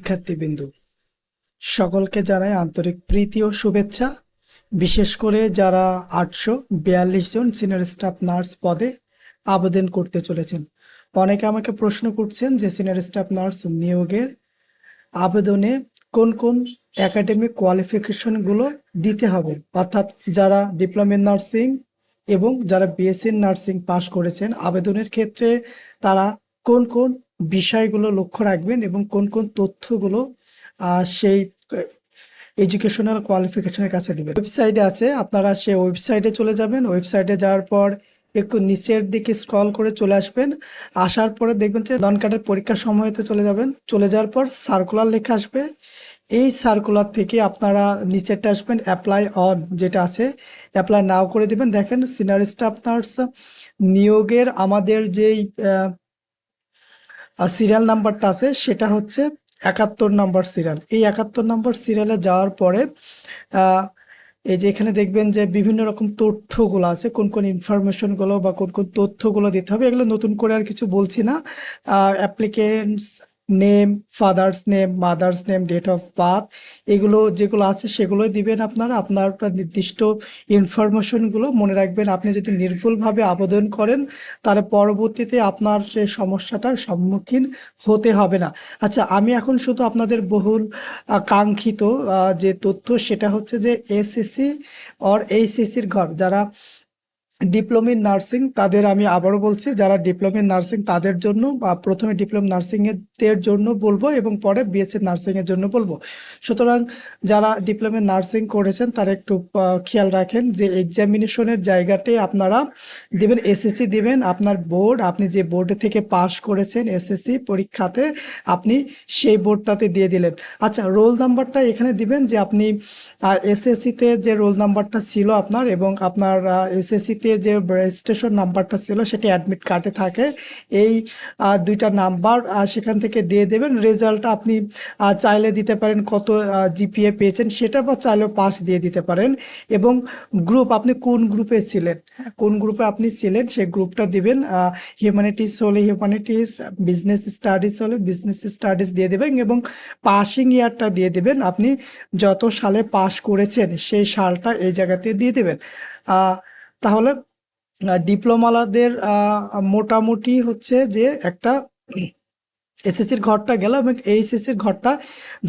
শিক্ষার্থীবৃন্দু সকলকে জানাই আন্তরিক প্রীতি ও শুভেচ্ছা। বিশেষ করে যারা 842 জন সিনিয়র স্টাফ নার্স পদে আবেদন করতে চলেছেন, অনেকে আমাকে প্রশ্ন করছেন যে সিনিয়র স্টাফ নার্স নিয়োগের আবেদনে কোন কোন একাডেমিক কোয়ালিফিকেশনগুলো দিতে হবে, অর্থাৎ যারা ডিপ্লোমা ইন নার্সিং এবং যারা বিএসসি নার্সিং পাশ করেছেন আবেদনের ক্ষেত্রে তারা কোন কোন বিষয়গুলো লক্ষ্য রাখবেন এবং কোন কোন তথ্যগুলো সেই এডুকেশনাল কোয়ালিফিকেশনের কাছে দিবেন। ওয়েবসাইটে আছে, আপনারা সেই ওয়েবসাইটে চলে যাবেন। ওয়েবসাইটে যাওয়ার পর একটু নিচের দিকে স্ক্রল করে চলে আসবেন। আসার পরে দেখবেন যে ডন কার্ডের পরীক্ষা সময়তে চলে যাবেন। চলে যাওয়ার পর সার্কুলার লেখা আসবে। এই সার্কুলার থেকে আপনারা নিচেরটা আসবেন, অ্যাপ্লাই অন যেটা আছে অ্যাপ্লাই নাও করে দিবেন। দেখেন সিনিয়র স্টাফ নার্স নিয়োগের আমাদের যেই সিরিয়াল নাম্বারটা আছে সেটা হচ্ছে 71 নম্বর সিরিয়াল। এই 71 নম্বর সিরিয়ালে যাওয়ার পরে এই যে এখানে দেখবেন যে বিভিন্ন রকম তথ্যগুলো আছে, কোন কোন ইনফরমেশনগুলো বা কোন কোন তথ্যগুলো দিতে হবে। এগুলো নতুন করে আর কিছু বলছি না। Applicant's name, father's name, mother's name, date of birth, এগুলো যেগুলো আছে সেগুলোই দিবেন। আপনারা আপনার নির্দিষ্ট ইনফরমেশনগুলো মনে রাখবেন। আপনি যদি নির্ভুলভাবে আবেদন করেন তাহলে পরবর্তীতে আপনার সেই সমস্যাটার সম্মুখীন হতে হবে না। আচ্ছা, আমি এখন শুধু আপনাদের বহুল কাঙ্ক্ষিত যে তথ্য সেটা হচ্ছে যে এসএসসি অর এইচএসসির ঘর যারা ডিপ্লোমা ইন নার্সিং, তাদের আমি আবারও বলছি, যারা ডিপ্লোমা ইন নার্সিং তাদের জন্য বা প্রথমে ডিপ্লোমা নার্সিংয়ের জন্য বলবো এবং পরে বিএসসি নার্সিংয়ের জন্য বলবো। সুতরাং যারা ডিপ্লোমা নার্সিং করেছেন তারা একটু খেয়াল রাখেন যে এক্সামিনেশনের জায়গাতে আপনারা দেবেন এসএসসি দিবেন, আপনার বোর্ড, আপনি যে বোর্ড থেকে পাস করেছেন এসএসসি পরীক্ষাতে আপনি সেই বোর্ডটাতে দিয়ে দিলেন। আচ্ছা, রোল নাম্বারটা এখানে দিবেন যে আপনি এসএসসিতে যে রোল নাম্বারটা ছিল আপনার এবং আপনার এসএসসিতে যে রেজিস্ট্রেশন নাম্বারটা ছিল সেটা অ্যাডমিট কার্ডে থাকে। এই দুইটা নাম্বার সেখান থেকে দিয়ে দেবেন। রেজাল্টটা আপনি চাইলে দিতে পারেন কত জিপিএ পেয়েছেন সেটা, বা চাইলেও পাস দিয়ে দিতে পারেন। এবং গ্রুপ, আপনি কোন গ্রুপে ছিলেন, কোন গ্রুপে আপনি ছিলেন সেই গ্রুপটা দিবেন। হিউম্যানিটিস হলে হিউম্যানিটিস, বিজনেস স্টাডিজ হলে বিজনেস স্টাডিজ দিয়ে দেবেন এবং পাসিং ইয়ারটা দিয়ে দেবেন। আপনি যত সালে পাস করেছেন সেই সালটা এই জায়গাতে দিয়ে দেবেন। তাহলে ডিপ্লোমালাদের মোটামুটি হচ্ছে যে একটা এসএসসির ঘরটা গেল। এবং এইচএসসির ঘরটা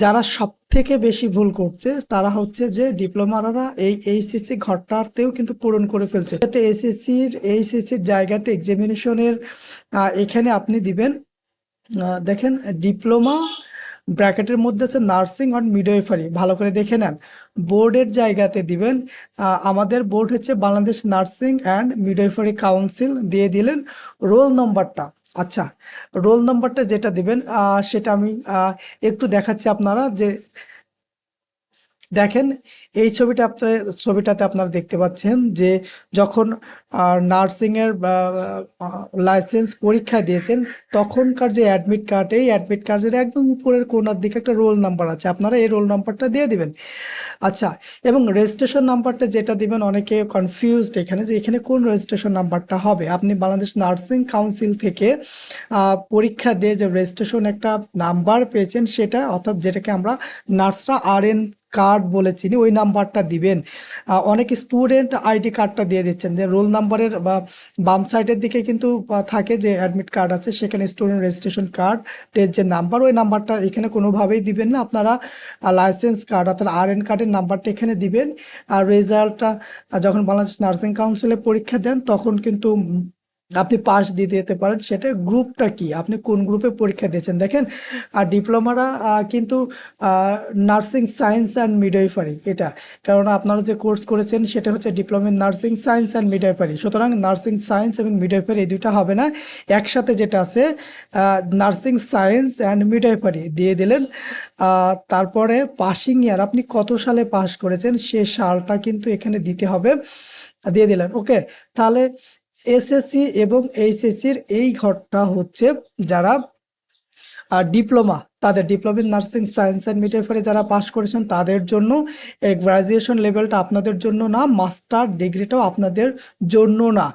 যারা সব থেকে বেশি ভুল করছে তারা হচ্ছে যে ডিপ্লোমারা এই এইচএসসি ঘরটাতেও কিন্তু পূরণ করে ফেলছে। যাতে এইচএসসির জায়গাতে এক্সামিনেশনের এখানে আপনি দিবেন, দেখেন ডিপ্লোমা ব্র্যাকেটের মধ্যে আছে নার্সিং অর মিডওয়াইফারি, ভালো করে দেখে নেন। বোর্ডের জায়গাতে দিবেন আমাদের বোর্ড হচ্ছে Bangladesh nursing and midwifery council, দিয়ে দিলেন রোল নম্বরটা। আচ্ছা, রোল নম্বরটা যেটা দিবেন সেটা আমি একটু দেখাচ্ছি আপনারা যে দেখেন এই ছবিটাতে আপনারা দেখতে পাচ্ছেন যে যখন নার্সিংয়ের লাইসেন্স পরীক্ষা দিয়েছেন তখনকার যে অ্যাডমিট কার্ড, এই অ্যাডমিট কার্ডের একদম উপরের কোনার দিকে একটা রোল নাম্বার আছে, আপনারা এই রোল নাম্বারটা দিয়ে দিবেন। আচ্ছা, এবং রেজিস্ট্রেশন নাম্বারটা যেটা দিবেন, অনেকে কনফিউজড এখানে যে এখানে কোন রেজিস্ট্রেশন নাম্বারটা হবে। আপনি বাংলাদেশ নার্সিং কাউন্সিল থেকে পরীক্ষা দিয়ে যে রেজিস্ট্রেশন একটা নাম্বার পেয়েছেন সেটা, অর্থাৎ যেটাকে আমরা নার্সরা আরএন কার্ড বলে চিনি, ওই নাম্বারটা দিবেন। অনেক স্টুডেন্ট আইডি কার্ডটা দিয়ে দিচ্ছেন, যে রোল নাম্বারের বা বাম সাইডের দিকে কিন্তু থাকে যে অ্যাডমিট কার্ড আছে সেখানে স্টুডেন্ট রেজিস্ট্রেশন কার্ডের যে নাম্বার, ওই নাম্বারটা এখানে কোনোভাবেই দিবেন না। আপনারা লাইসেন্স কার্ড অর্থাৎ আরএন কার্ডের নাম্বারটা এখানে দিবেন। আর রেজাল্টটা যখন বাংলাদেশ নার্সিং কাউন্সিলে পরীক্ষা দেন তখন কিন্তু আপনি পাস দিয়ে দিতে পারেন। সেটা গ্রুপটা কি, আপনি কোন গ্রুপে পরীক্ষা দিয়েছেন। দেখেন আর ডিপ্লোমারা কিন্তু নার্সিং সায়েন্স অ্যান্ড মিডওয়াইফারি, এটা কারণ আপনারা যে কোর্স করেছেন সেটা হচ্ছে diploma in nursing science and midwifery. সুতরাং নার্সিং সায়েন্স এবং মিডওয়াইফারি এই দুইটা হবে না, একসাথে যেটা আছে নার্সিং সায়েন্স অ্যান্ড মিডওয়াইফারি দিয়ে দিলেন। তারপরে পাসিং ইয়ার, আপনি কত সালে পাস করেছেন সে সালটা কিন্তু এখানে দিতে হবে, দিয়ে দিলেন। ওকে, তাহলে এসএসসি এবং এইচএসসির এই ঘরটা হচ্ছে যারা ডিপ্লোমা তাদের diploma in nursing science and midwifery যারা পাস করেছেন তাদের জন্য এই গ্র্যাজুয়েশন লেভেলটা আপনাদের জন্য না, মাস্টার ডিগ্রিটাও আপনাদের জন্য না।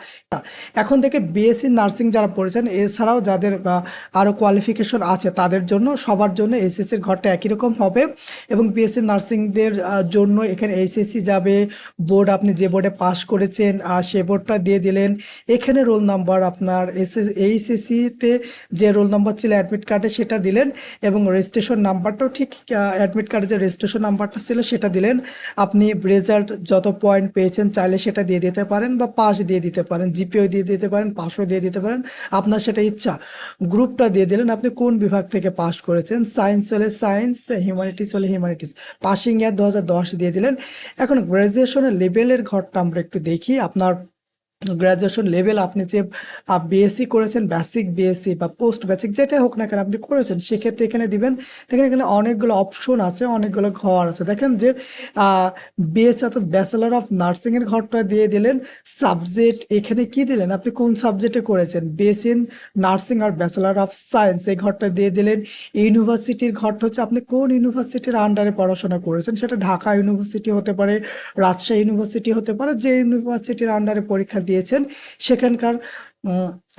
এখন থেকে বিএসসি নার্সিং যারা পড়েছেন এছাড়াও যাদের আরও কোয়ালিফিকেশন আছে তাদের জন্য সবার জন্য এসএসসির ঘরটা একই রকম হবে। এবং বিএসসি নার্সিংদের জন্য এখানে এইচএসসি যাবে, বোর্ড আপনি যে বোর্ডে পাস করেছেন সে বোর্ডটা দিয়ে দিলেন, এখানে রোল নাম্বার আপনার এইচএসসিতে যে রোল নাম্বার ছিল অ্যাডমিট কার্ডে সেটা দিলেন, এবং রেজিস্ট্রেশন নাম্বারটাও ঠিক অ্যাডমিট কার্ডে যে রেজিস্ট্রেশন নাম্বারটা ছিল সেটা দিলেন। আপনি রেজাল্ট যত পয়েন্ট পেয়েছেন চাইলে সেটা দিয়ে দিতে পারেন, বা পাস দিয়ে দিতে পারেন, জিপিও দিয়ে দিতে পারেন, পাসও দিয়ে দিতে পারেন, আপনার সেটা ইচ্ছা। গ্রুপটা দিয়ে দিলেন, আপনি কোন বিভাগ থেকে পাস করেছেন, সায়েন্স হলে সায়েন্স, হিউম্যানিটিস হলে হিউম্যানিটিস, পাসিং ইয়ার 2010 দিয়ে দিলেন। এখন গ্র্যাজুয়েশনের লেভেলের ঘরটা আমরা একটু দেখি। আপনার গ্র্যাজুয়েশন লেভেল আপনি যে বিএসসি করেছেন, বেসিক বিএসসি বা পোস্ট বেসিক যেটা হোক না কেন আপনি করেছেন, সেক্ষেত্রে এখানে দিবেন। দেখেন এখানে অনেকগুলো অপশন আছে, অনেকগুলো ঘর আছে। দেখেন যে বিএসসি অর্থাৎ ব্যাচেলার অফ নার্সিংয়ের ঘরটা দিয়ে দিলেন। সাবজেক্ট এখানে কি দিলেন, আপনি কোন সাবজেক্টে করেছেন, বিএসসি ইন নার্সিং আর ব্যাচেলার অফ সায়েন্স এই ঘরটা দিয়ে দিলেন। ইউনিভার্সিটির ঘরটা হচ্ছে আপনি কোন ইউনিভার্সিটির আন্ডারে পড়াশোনা করেছেন, সেটা ঢাকা ইউনিভার্সিটি হতে পারে, রাজশাহী ইউনিভার্সিটি হতে পারে, যে ইউনিভার্সিটির আন্ডারে পরীক্ষা দিয়েছেন সেখানকার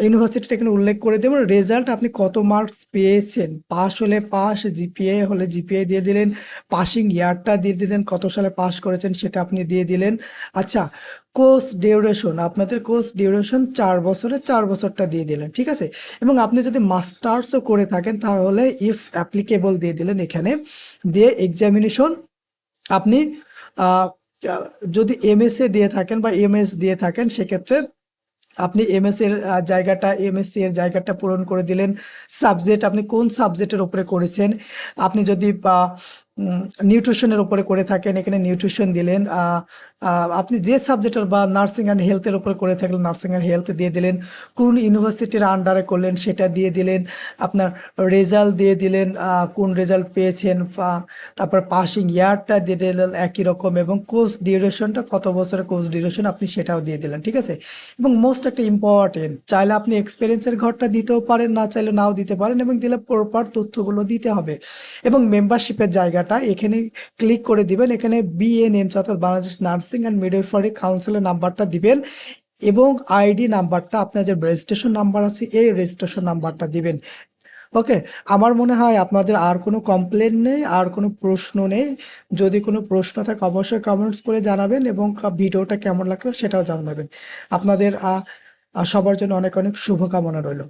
ইউনিভার্সিটিটা এখানে উল্লেখ করে দেবেন। রেজাল্ট আপনি কত মার্কস পেয়েছেন, পাস হলে পাস, জিপিএ হলে জিপিএ দিয়ে দিলেন, পাসিং ইয়ারটা দিয়ে দিলেন, কত সালে পাস করেছেন সেটা আপনি দিয়ে দিলেন। আচ্ছা, কোর্স ডিউরেশন, আপনাদের কোর্স ডিউরেশন 4 বছরের 4 বছরটা দিয়ে দিলেন, ঠিক আছে। এবং আপনি যদি মাস্টার্সও করে থাকেন তাহলে ইফ অ্যাপ্লিকেবল দিয়ে দিলেন এখানে, দিয়ে এক্সামিনেশন আপনি আহ, যদি এমএসএ দিয়ে থাকেন বা এমএস দিয়ে থাকেন সেক্ষেত্রে আপনি এমএস এর জায়গাটা, এমএসসি এর জায়গাটা পূরণ করে দিলেন। সাবজেক্ট আপনি কোন সাবজেক্টের উপরে করেছেন, আপনি যদি নিউট্রিশনের উপরে করে থাকেন এখানে নিউট্রিশন দিলেন। আপনি যে সাবজেক্টের বা নার্সিং অ্যান্ড হেলথের উপরে করে থাকলে নার্সিং অ্যান্ড হেলথ দিয়ে দিলেন। কোন ইউনিভার্সিটির আন্ডারে করলেন সেটা দিয়ে দিলেন। আপনার রেজাল্ট দিয়ে দিলেন, কোন রেজাল্ট পেয়েছেন, তারপর পাসিং ইয়ারটা দিয়ে দিলেন একই রকম, এবং কোর্স ডিউরেশনটা কত বছরের কোর্স ডিউরেশন আপনি সেটাও দিয়ে দিলেন, ঠিক আছে। এবং মোস্ট একটা ইম্পর্টেন্ট, চাইলে আপনি এক্সপিরিয়েন্সের ঘরটা দিতেও পারেন, না চাইলে নাও দিতে পারেন, এবং দিলে প্রপার তথ্যগুলো দিতে হবে। এবং মেম্বারশিপের জায়গাটা এখানে ক্লিক করে দিবেন, এখানে বিএনএমসি অর্থাৎ বাংলাদেশ নার্সিং অ্যান্ড মিডওয়াইফারি কাউন্সিলের নাম্বারটা দিবেন, এবং আইডি নাম্বারটা আপনার যে রেজিস্ট্রেশন নাম্বার আছে এই রেজিস্ট্রেশন নাম্বারটা দিবেন। ওকে, আমার মনে হয় আপনাদের আর কোনো কমপ্লেন নেই, আর কোনো প্রশ্ন নেই। যদি কোনো প্রশ্ন থাকে অবশ্যই কমেন্টস করে জানাবেন, এবং ভিডিওটা কেমন লাগলো সেটাও জানাবেন। আপনাদের সবার জন্য অনেক অনেক শুভকামনা রইল।